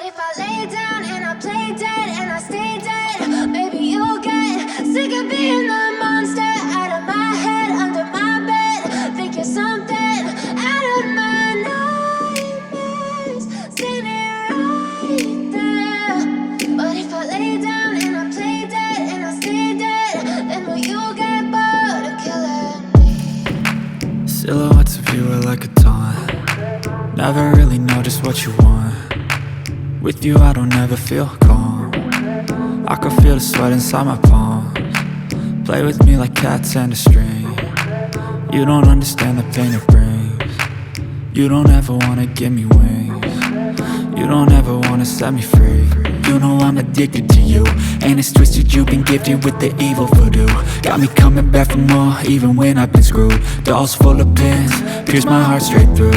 if I lay down and I play dead and I stay dead, maybe you'll get sick of being the monster out of my head, under my bed. Think you're something out of my nightmares, standing right there. But if I lay down and I play dead and I stay dead, then will you get bored of killing me? Silhouettes of you are like a taunt. Never really know just what you want. With you I don't ever feel calm. I can feel the sweat inside my palms. Play with me like cats and a string. You don't understand the pain it brings. You don't ever wanna give me wings. You don't ever wanna set me free. You know I'm addicted to you, and it's twisted, you've been gifted with the evil voodoo. Got me coming back for more, even when I've been screwed. Dolls full of pins, pierce my heart straight through.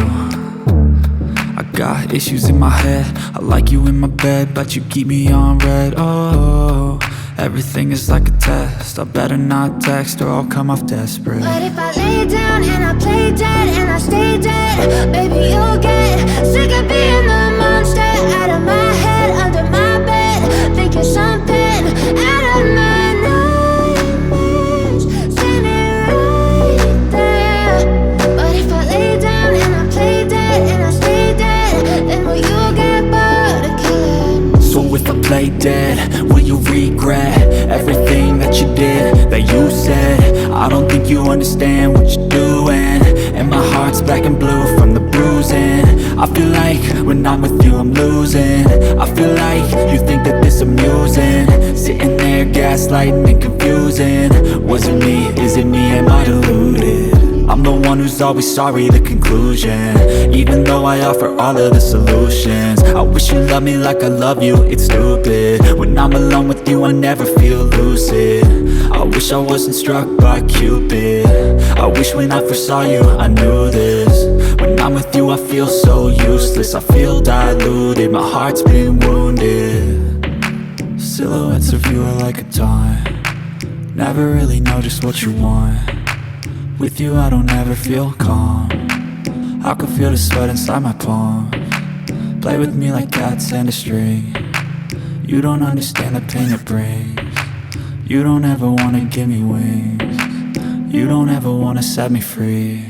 I got issues in my head, I like you in my bed, but you keep me on red. Oh, everything is like a test, I better not text or I'll come off desperate. But if I lay down and I play dead and I stay dead, baby you'll get sick of being the monster out of my head, under my bed. Think you're something out of my nightmares, standing right there. But if I lay down and I play dead and I stay dead, then will you get bored of killing me? So if I play dead, will you regret everything that you did, that you said? I don't think you understand what you're doing, and my heart's black and blue from the bruising. I feel like when I'm with you I'm losing. I feel like you think that this amusing, sitting there gaslighting and confusing. Was it me? Is it me? Am I deluded? I'm the one who's always sorry, the conclusion, even though I offer all of the solutions. I wish you loved me like I love you, it's stupid. When I'm alone with you I never feel lucid. I wish I wasn't struck by Cupid. I wish when I first saw you I knew this. When I'm with you I feel so useless, I feel diluted, my heart's been wounded. Silhouettes of you are like a taunt. Never really know just what you want. With you I don't ever feel calm. I can feel the sweat inside my palms. Play with me like cats and a string. You don't understand the pain it brings. You don't ever wanna give me wings. You don't ever wanna set me free.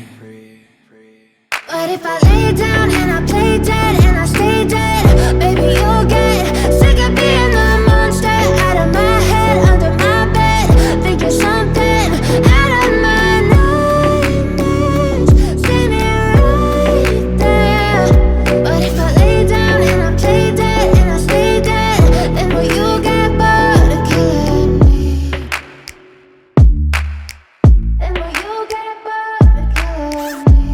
But if I lay down and I play dead and I stay dead, baby you'll get sick of being the monster out of my head, under my bed. Think you're something out of my nightmares, standing right there. But if I lay down and I play dead and I stay dead, then will you get bored of killing me? Then will you get bored of killing me?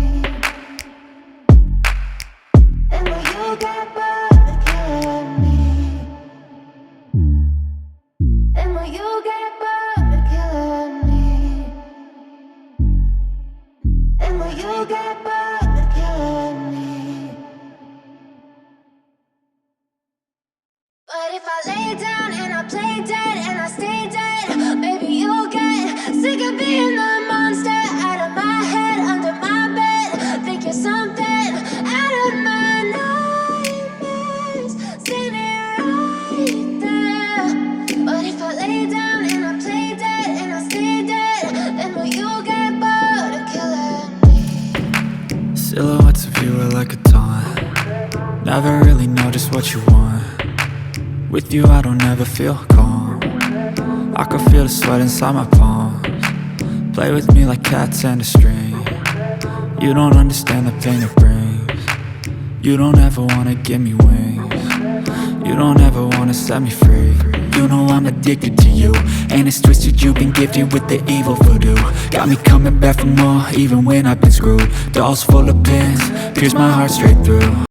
And will you get bored of killing me? And will you get bored of killing me? And will you get bored of killing me? But if I lay down and I play dead and I stay dead, baby you'll get sick of being the monster out of my head, under my bed. Think you're something out of my nightmares, standing right there. But if I lay down and I play dead and I stay dead, then will you get bored of killing me? Silhouettes of you are like a taunt. Never really know just what you want. With you I don't ever feel calm. I can feel the sweat inside my palms. Play with me like cats and a string. You don't understand the pain it brings. You don't ever wanna give me wings. You don't ever wanna set me free. You know I'm addicted to you, and it's twisted, you've been gifted with the evil voodoo. Got me coming back for more, even when I've been screwed. Dolls full of pins, pierce my heart straight through.